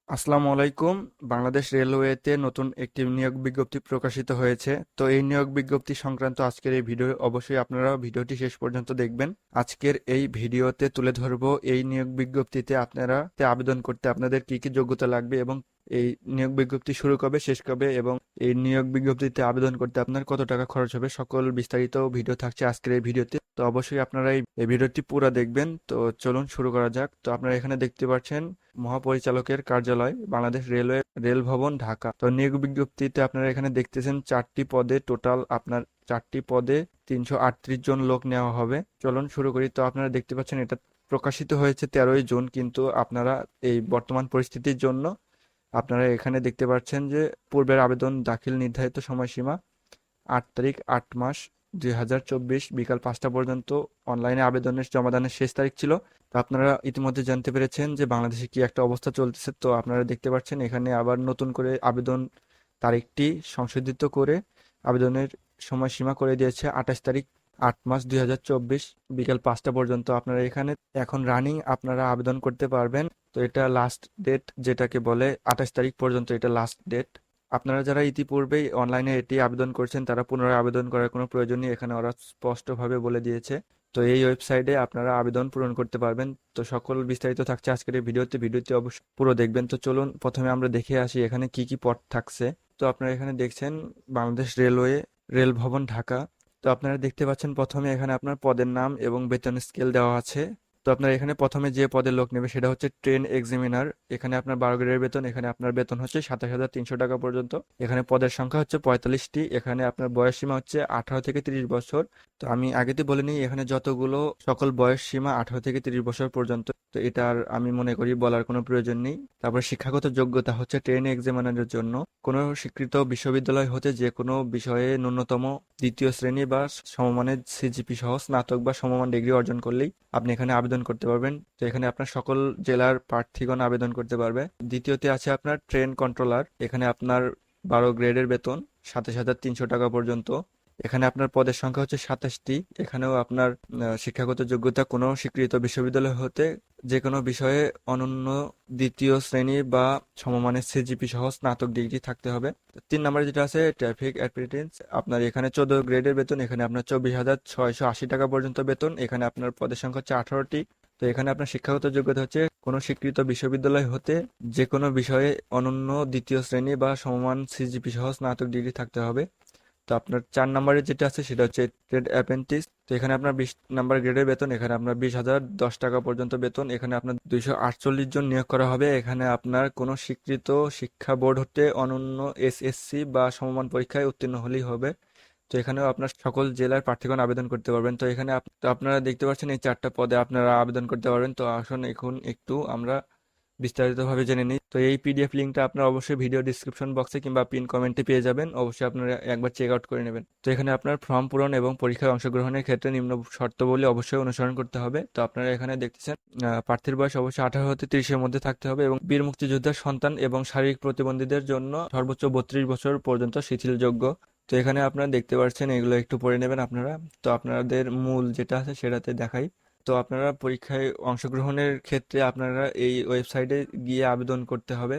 আসসালামু আলাইকুম। বাংলাদেশ রেলওয়েতে নতুন একটি নিয়োগ বিজ্ঞপ্তি প্রকাশিত হয়েছে। তো এই নিয়োগ বিজ্ঞপ্তি সংক্রান্ত আজকের এই ভিডিও, অবশ্যই আপনারা ভিডিওটি শেষ পর্যন্ত দেখবেন। আজকের এই ভিডিওতে তুলে ধরবো এই নিয়োগ বিজ্ঞপ্তিতে আপনারা আবেদন করতে আপনাদের কি কি যোগ্যতা লাগবে এবং এই নিয়োগ বিজ্ঞপ্তি শুরু কবে শেষ কবে এবং এই নিয়োগ বিজ্ঞপ্তিতে আবেদন করতে আপনার কত টাকা খরচ হবে, সকল বিস্তারিত ভিডিও থাকছে আজকের এই ভিডিওতে। তো অবশ্যই আপনারা এই ভিডিওটি পুরো দেখবেন। তো চলুন শুরু করা যাক। তো আপনারা এখানে দেখতে পাচ্ছেন মহাপরিচালকের কার্যালয়, বাংলাদেশ রেলওয়ে, রেল ভবন, ঢাকা। তো নিয়োগ বিজ্ঞপ্তিতে আপনারা এখানে দেখতেছেন 4টি পদে, টোটাল আপনার 4টি পদে 338 জন লোক নেওয়া হবে। চলুন শুরু করি। তো আপনারা দেখতে পাচ্ছেন এটা প্রকাশিত হয়েছে 13ই জুন, কিন্তু আপনারা এই বর্তমান পরিস্থিতির জন্য আপনারা এখানে দেখতে পাচ্ছেন যে পূর্বের আবেদন দাখিল নির্ধারিত সময়সীমা 8 তারিখ 8 মাস 2024 বিকাল 5টা পর্যন্ত অনলাইনে আবেদনের জমাদানের শেষ তারিখ ছিল। তো আপনারা ইতিমধ্যে জানতে পেরেছেন যে বাংলাদেশে কি একটা অবস্থা চলতেছে। তো আপনারা দেখতে পাচ্ছেন এখানে আবার নতুন করে আবেদন তারিখটি সংশোধিত করে আবেদনের সময়সীমা করে দিয়েছে 28 তারিখ 8 মাস 2024 বিকাল 5টা পর্যন্ত। আপনারা এখানে এখন রানিং আপনারা আবেদন করতে পারবেন। তো এটা লাস্ট ডেট, যেটাকে বলে 28 তারিখ পর্যন্ত এটা লাস্ট ডেট। আপনারা যারা ইতিপূর্বেই অনলাইনে এটি আবেদন করছেন তারা পুনরায় আবেদন করার কোনো প্রয়োজন নেই, এখানে ওরা স্পষ্টভাবে বলে দিয়েছে। তো এই ওয়েবসাইটে আপনারা আবেদন পূরণ করতে পারবেন। তো সকল বিস্তারিত থাকছে আজকের এই ভিডিওতে অবশ্যই পুরো দেখবেন। তো চলুন প্রথমে আমরা দেখে আসি এখানে কি কি পদ থাকছে। তো আপনারা এখানে দেখছেন বাংলাদেশ রেলওয়ে, রেল ভবন, ঢাকা। তো আপনারা দেখতে পাচ্ছেন প্রথমে এখানে আপনার পদের নাম এবং বেতন স্কেল দেওয়া আছে। তো আপনার এখানে প্রথমে যে পদের লোক নেবে সেটা হচ্ছে ট্রেন এক্সামিনার। এখানে আপনার 12 গ্রেডের বেতন, এখানে আপনার বেতন হচ্ছে 27,300 টাকা পর্যন্ত। এখানে পদের সংখ্যা হচ্ছে 45টি। এখানে আপনার বয়স সীমা হচ্ছে 18 থেকে 30 বছর। তো আমি আগেতে বলে নিই, এখানে যতগুলো সকল বয়স সীমা 18 থেকে 30 বছর পর্যন্ত। তো এটা আর আমি মনে করি বলার কোনো প্রয়োজন নেই। তারপর শিক্ষাগত যোগ্যতা হচ্ছে ট্রেন এক্সামিনারের জন্য কোনো স্বীকৃত বিশ্ববিদ্যালয় হতে যে কোনো বিষয়ে ন্যূনতম দ্বিতীয় শ্রেণী বা সমমানের সিজিপি সহ স্নাতক বা সমমান ডিগ্রি অর্জন করলেই আপনি এখানে আবেদন করতে পারবেন। তো এখানে আপনার সকল জেলার প্রার্থীগণ আবেদন করতে পারবে। দ্বিতীয়তে আছে আপনার ট্রেন কন্ট্রোলার। এখানে আপনার 12 গ্রেডের বেতন 27,300 টাকা পর্যন্ত। এখানে আপনার পদের সংখ্যা হচ্ছে 27টি। এখানেও আপনার শিক্ষাগত যোগ্যতা কোনো স্বীকৃত বিশ্ববিদ্যালয় হতে যে কোনো বিষয়ে অনন্য দ্বিতীয় শ্রেণী বা সমমানের সিজিপি সহ স্নাতক ডিগ্রি থাকতে হবে। 3 নম্বরে যেটা আছে ট্রাফিক অ্যাটেন্ডেন্ট, আপনার এখানে 14 গ্রেডের বেতন, এখানে আপনার 24,680 টাকা পর্যন্ত বেতন। এখানে আপনার পদের সংখ্যা হচ্ছে 18টি। তো এখানে আপনার শিক্ষাগত যোগ্যতা হচ্ছে কোনো স্বীকৃত বিশ্ববিদ্যালয় হতে যে কোনো বিষয়ে অনন্য দ্বিতীয় শ্রেণী বা সমমান সিজিপি সহ স্নাতক ডিগ্রি থাকতে হবে। তো আপনার 4 নম্বরে যেটা আছে সেটা হচ্ছে ট্রেড অ্যাপ্রেন্টিস। তো এখানে আপনার 20 নম্বর গ্রেডের বেতন, এখানে আপনার 20,010 টাকা পর্যন্ত বেতন। এখানে আপনার 248 জন নিয়োগ করা হবে। এখানে আপনার কোনো স্বীকৃত শিক্ষা বোর্ড হতে অনন্য এসএসসি বা সমমান পরীক্ষায় উত্তীর্ণ হলেই হবে। তো এখানেও আপনার সকল জেলার প্রার্থীগণ আবেদন করতে পারবেন। তো এখানে তো আপনারা দেখতে পাচ্ছেন এই 4টা পদে আপনারা আবেদন করতে পারবেন। তো আসুন এখন একটু আমরা বিস্তারিতভাবে জেনে নিই। তো এই পিডিএফ লিঙ্কটা আপনারা অবশ্যই ভিডিও ডিসক্রিপশন বক্সে কিংবা পিন কমেন্টে পেয়ে যাবেন। অবশ্যই আপনারা একবার চেক আউট করে নেবেন। তো এখানে আপনার ফর্ম পূরণ এবং পরীক্ষায় অংশগ্রহণের ক্ষেত্রে নিম্ন শর্তাবলী অবশ্যই অনুসরণ করতে হবে। তো আপনারা এখানে দেখতেছেন প্রার্থীর বয়স অবশ্যই 18 হতে 30-এর মধ্যে থাকতে হবে এবং বীর মুক্তিযোদ্ধার সন্তান এবং শারীরিক প্রতিবন্ধীদের জন্য সর্বোচ্চ 32 বছর পর্যন্ত শিথিলযোগ্য। তো এখানে আপনারা দেখতে পাচ্ছেন, এগুলো একটু পড়ে নেবেন আপনারা। তো আপনাদের মূল যেটা আছে সেটাতে দেখাই। তো আপনারা পরীক্ষায় অংশগ্রহণের ক্ষেত্রে আপনারা এই ওয়েবসাইটে গিয়ে আবেদন করতে হবে।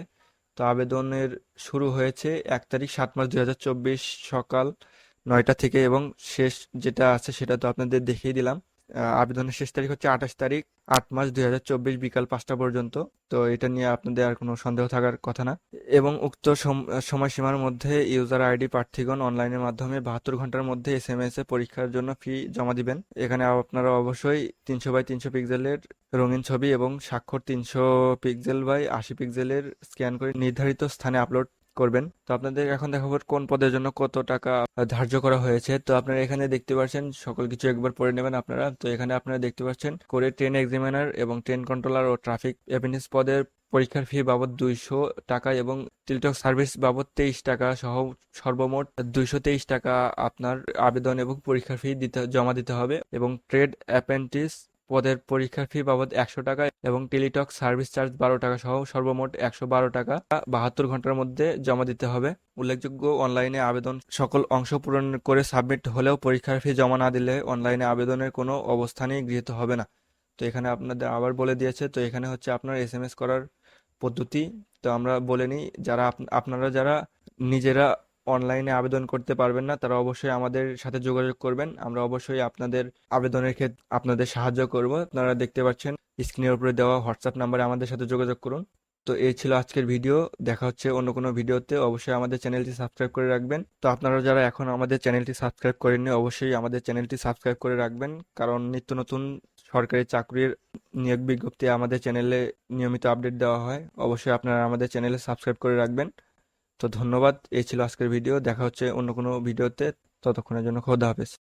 তো আবেদনের শুরু হয়েছে 1 তারিখ 7 মাস 2024 সকাল 9টা থেকে এবং শেষ যেটা আছে সেটা তো আপনাদের দেখিয়ে দিলাম। আবেদনের শেষ তারিখ হচ্ছে 28 তারিখ 8 মাস 2024 বিকাল 5টা পর্যন্ত। তো এটা নিয়ে আপনাদের আর কোনো সন্দেহ থাকার কথা না। এবং উক্ত সময়সীমার মধ্যে ইউজার আইডি প্রার্থীগণ অনলাইনের মাধ্যমে 72 ঘন্টার মধ্যে এসএমএস এ পরীক্ষার জন্য ফি জমা দিবেন। এখানে আপনারা অবশ্যই 300 বাই 300 পিক্সেলের রঙিন ছবি এবং স্বাক্ষর 300 পিক্সেল বাই 80 পিক্সেলের স্ক্যান করে নির্ধারিত স্থানে আপলোড করবেন। তো আপনাদের এখন দেখাবো কোন পদের জন্য কত টাকা ধার্য করা হয়েছে। তো আপনারা এখানে দেখতে পাচ্ছেন, সকল কিছু একবার পড়ে নেবেন আপনারা। তো এখানে আপনারা দেখতে পাচ্ছেন করে ট্রেন এক্সামিনার এবং ট্রেন কন্ট্রোলার ও ট্রাফিক অ্যাটেন্ডেন্ট পদের পরীক্ষার ফি বাবদ 200 টাকা এবং টেলিটক সার্ভিস বাবদ 23 টাকা সহ সর্বমোট 223 টাকা আপনার আবেদন এবং পরীক্ষার ফি জমা দিতে হবে। এবং ট্রেড অ্যাপ্রেন্টিস পদের পরীক্ষার ফি বাবদ 100 টাকা এবং টেলিটক সার্ভিস চার্জ 12 টাকা সহ সর্বমোট 112 টাকা 72 ঘন্টার মধ্যে জমা দিতে হবে। উল্লেখযোগ্য, অনলাইনে আবেদন সকল অংশ পূরণ করে সাবমিট হলেও পরীক্ষার ফি জমা না দিলে অনলাইনে আবেদনের কোনো অবস্থানেই গৃহীত হবে না। তো এখানে আপনাদের আবার বলে দিয়েছে। তো এখানে হচ্ছে আপনার এসএমএস করার পদ্ধতি। তো আমরা বলে নিই, আপনারা যারা নিজেরা অনলাইনে আবেদন করতে পারবেন না তারা অবশ্যই আমাদের সাথে যোগাযোগ করবেন। আমরা অবশ্যই আপনাদের আবেদনের ক্ষেত্রে আপনাদের সাহায্য করব। আপনারা দেখতে পাচ্ছেন স্ক্রিনের উপরে দেওয়া হোয়াটসঅ্যাপ নাম্বারে আমাদের সাথে যোগাযোগ করুন। তো এই ছিল আজকের ভিডিও। দেখা হচ্ছে অন্য কোনো ভিডিওতে। অবশ্যই আমাদের চ্যানেলটি সাবস্ক্রাইব করে রাখবেন। তো আপনারা যারা এখন আমাদের চ্যানেলটি সাবস্ক্রাইব করেননি অবশ্যই আমাদের চ্যানেলটি সাবস্ক্রাইব করে রাখবেন, কারণ নিত্য নতুন সরকারি চাকরির নিয়োগ বিজ্ঞপ্তি আমাদের চ্যানেলে নিয়মিত আপডেট দেওয়া হয়। অবশ্যই আপনারা আমাদের চ্যানেলে সাবস্ক্রাইব করে রাখবেন। তো ধন্যবাদ। এই ছিল আজকের ভিডিও। দেখা হচ্ছে অন্য কোনো ভিডিওতে। ততক্ষণের জন্য খোদা হাফেজ।